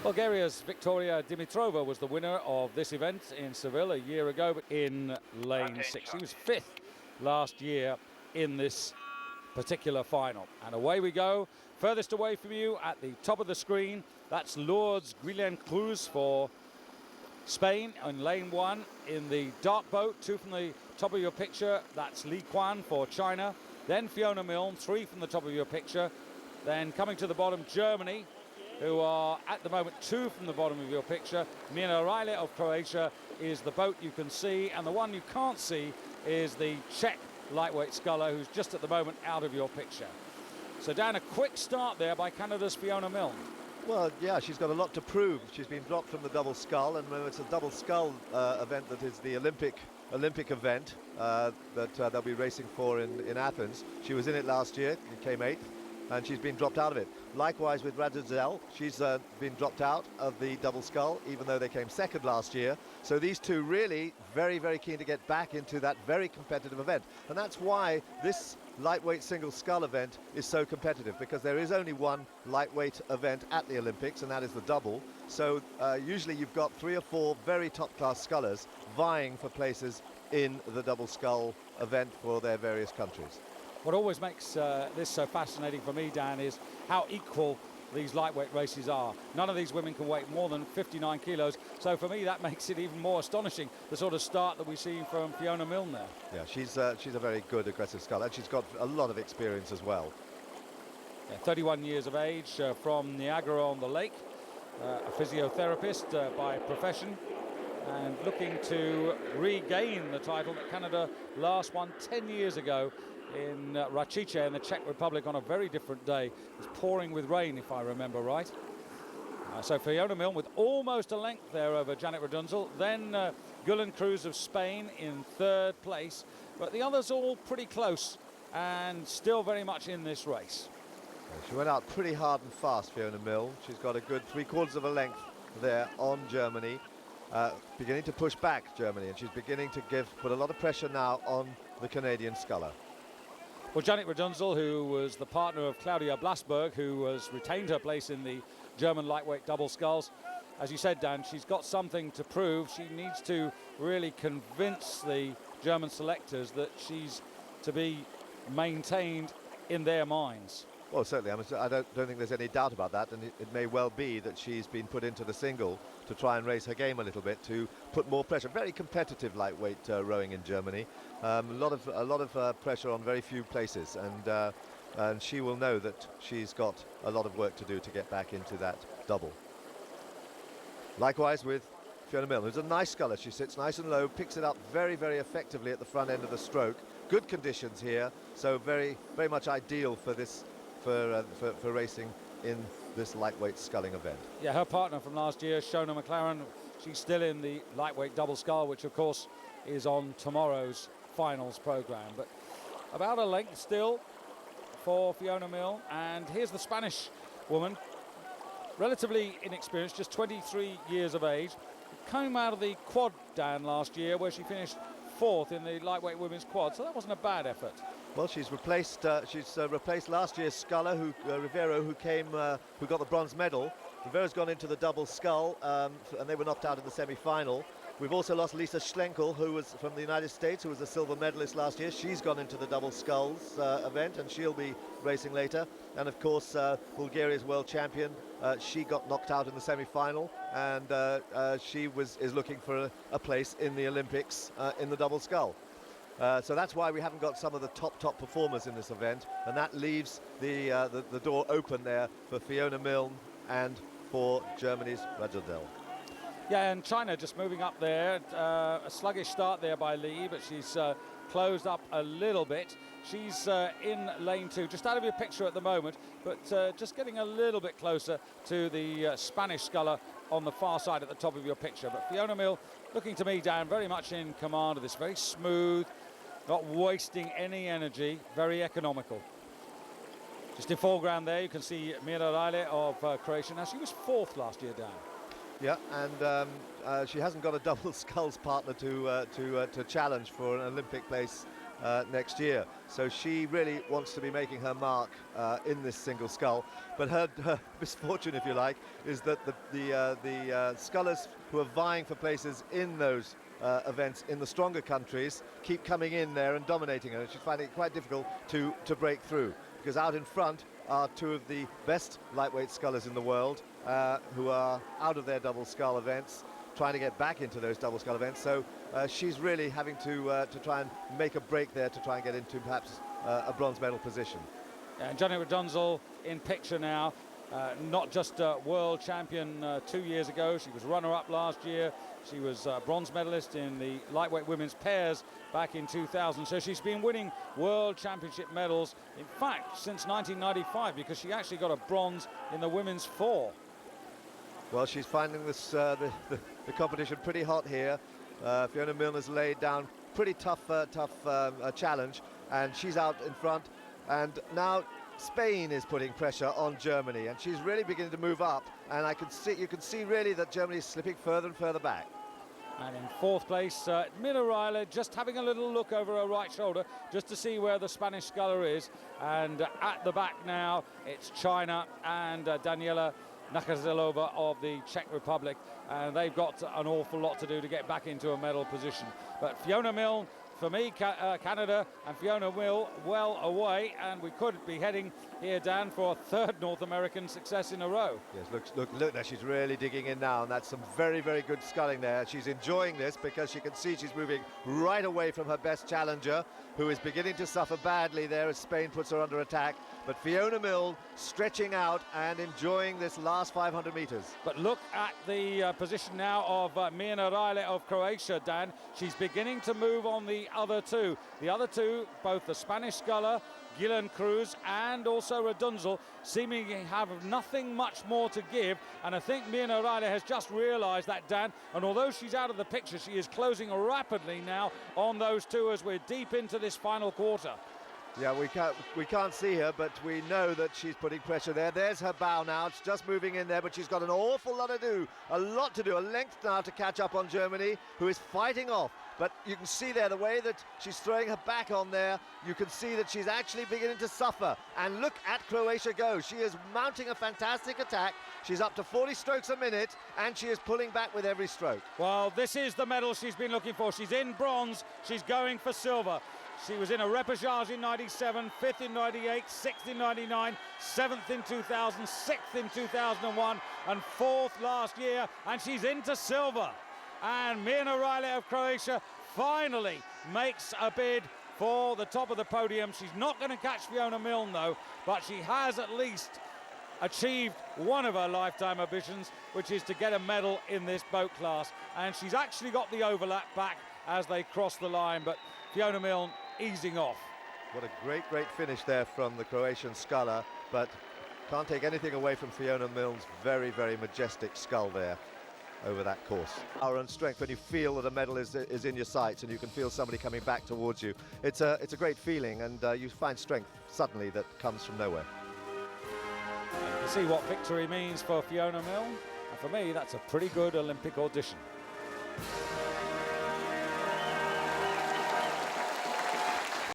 Bulgaria's Victoria Dimitrova was the winner of this event in Seville a year ago, but in lane 6. She was 5th last year in this particular final. And away we go. Furthest away from you at the top of the screen, that's Lourdes Guillen-Cruz for Spain in lane 1. In the dark boat, 2 from the top of your picture, that's Li Quan for China. Then Fiona Milne, 3 from the top of your picture. Then coming to the bottom, Germany, who are at the moment 2 from the bottom of your picture. Milan Italy of Croatia is the boat you can see, and the one you can't see is the Czech lightweight sculler, who's just at the moment out of your picture. So Dan, a quick start there by Canada's Fiona Milne. Well, yeah, she's got a lot to prove. She's been dropped from the double scull, and it's a double scull event that is the Olympic event that they'll be racing for in Athens. She was in it last year, came 8th, and she's been dropped out of it. Likewise with Radzel, she's been dropped out of the double scull, even though they came 2nd last year. So these two really very, very keen to get back into that very competitive event. And that's why this lightweight single scull event is so competitive, because there is only one lightweight event at the Olympics, and that is the double. So usually you've got 3 or 4 very top-class scullers vying for places in the double scull event for their various countries. What always makes this so fascinating for me, Dan, is how equal these lightweight races are. None of these women can weigh more than 59 kilos, so for me that makes it even more astonishing, the sort of start that we see from Fiona Milne there. Yeah, she's a very good aggressive sculler, and she's got a lot of experience as well. Yeah, 31 years of age, from Niagara-on-the-Lake, a physiotherapist by profession, and looking to regain the title that Canada last won 10 years ago in Račice in the Czech Republic on a very different day. It was pouring with rain, if I remember right. So Fiona Milne with almost a length there over Janet Redunzel. Then Guillen-Cruz of Spain in 3rd place. But the others all pretty close and still very much in this race. She went out pretty hard and fast, Fiona Milne. She's got a good 3/4 of a length there on Germany. Beginning to push back Germany, and she's beginning to put a lot of pressure now on the Canadian sculler. Well, Janet Redunzel, who was the partner of Claudia Blasberg, who has retained her place in the German lightweight double sculls, as you said, Dan, she's got something to prove. She needs to really convince the German selectors that she's to be maintained in their minds. Well, certainly. I don't think there's any doubt about that, and it may well be that she's been put into the single to try and raise her game a little bit, to put more pressure. Very competitive lightweight rowing in Germany. A lot of pressure on very few places, and she will know that she's got a lot of work to do to get back into that double. Likewise with Fiona Milne, who's a nice sculler. She sits nice and low, picks it up very, very effectively at the front end of the stroke. Good conditions here, so very, very much ideal for this. For racing in this lightweight sculling event. Yeah, her partner from last year, Shona McLaren, she's still in the lightweight double scull, which of course is on tomorrow's finals program. But about a length still for Fiona Milne. And here's the Spanish woman, relatively inexperienced, just 23 years of age. Came out of the quad, Dan, last year, where she finished 4th in the lightweight women's quad, so that wasn't a bad effort. Well, she's replaced last year's sculler, Rivero, who got the bronze medal. Rivero's gone into the double scull, and they were knocked out in the semi-final. We've also lost Lisa Schlenkel, who was from the United States, who was a silver medalist last year. She's gone into the double sculls event, and she'll be racing later. And of course, Bulgaria's world champion, she got knocked out in the semi-final, and she is looking for a place in the Olympics in the double scull. So that's why we haven't got some of the top performers in this event, and that leaves the door open there for Fiona Milne and for Germany's Radzel. Yeah, and China just moving up there. A sluggish start there by Li, but she's closed up a little bit. She's in lane 2, just out of your picture at the moment, but just getting a little bit closer to the Spanish sculler on the far side at the top of your picture. But Fiona Milne, looking to me, Dan, very much in command of this, very smooth, not wasting any energy, very economical. Just in foreground there, you can see Milan Italy of Croatia. Now, she was 4th last year, Dan. Yeah, and she hasn't got a double sculls partner to challenge for an Olympic place next year. So she really wants to be making her mark in this single scull. But her misfortune, if you like, is that the scullers who are vying for places in those events in the stronger countries keep coming in there and dominating her. She's finding it quite difficult to break through, because out in front are two of the best lightweight scullers in the world who are out of their double scull events, trying to get back into those double scull events. So she's really having to try and make a break there to try and get into perhaps a bronze medal position. And Janet Redunzel in picture now. Not just world champion 2 years ago, she was runner-up last year. She was bronze medalist in the lightweight women's pairs back in 2000. So she's been winning world championship medals, in fact, since 1995, because she actually got a bronze in the women's 4. Well, she's finding this the competition pretty hot here. Fiona Milner's laid down pretty tough challenge, and she's out in front. And now Spain is putting pressure on Germany, and she's really beginning to move up. And you can see really that Germany is slipping further and further back. And in fourth place, Mina Riley just having a little look over her right shoulder just to see where the Spanish sculler is. And at the back now, it's China and Daniela Nakazilova of the Czech Republic, and they've got an awful lot to do to get back into a medal position. But Fiona Milne, for me, Canada and Fiona Milne well away, and we could be heading here, Dan, for a third North American success in a row. Yes, look there, she's really digging in now, and that's some very, very good sculling there. She's enjoying this because she can see she's moving right away from her best challenger, who is beginning to suffer badly there as Spain puts her under attack. But Fiona Milne stretching out and enjoying this last 500 meters. But look at the position now of Mina Riley of Croatia, Dan. She's beginning to move on the other two. The other two, both the Spanish sculler, Gillian Cruz, and also Redunzel, seemingly have nothing much more to give. And I think Mina Riley has just realised that, Dan. And although she's out of the picture, she is closing rapidly now on those two as we're deep into this final quarter. Yeah, we can't see her, but we know that she's putting pressure there. There's her bow now. It's just moving in there, but she's got an awful lot to do. A length now to catch up on Germany, who is fighting off. But you can see there the way that she's throwing her back on there. You can see that she's actually beginning to suffer. And look at Croatia go. She is mounting a fantastic attack. She's up to 40 strokes a minute, and she is pulling back with every stroke. Well, this is the medal she's been looking for. She's in bronze. She's going for silver. She was in a repechage in 97, 5th in 98, 6th in 99, 7th in 2000, 6th in 2001, and 4th last year, and she's into silver. And Mina Riley of Croatia finally makes a bid for the top of the podium. She's not going to catch Fiona Milne, though, but she has at least achieved one of her lifetime ambitions, which is to get a medal in this boat class. And she's actually got the overlap back as they cross the line, but Fiona Milne easing off. What a great finish there from the Croatian sculler, but can't take anything away from Fiona Milne's very, very majestic scull there over that course. Power and strength when you feel that a medal is in your sights and you can feel somebody coming back towards you. It's a great feeling, and you find strength suddenly that comes from nowhere. You can see what victory means for Fiona Milne, and for me that's a pretty good Olympic audition.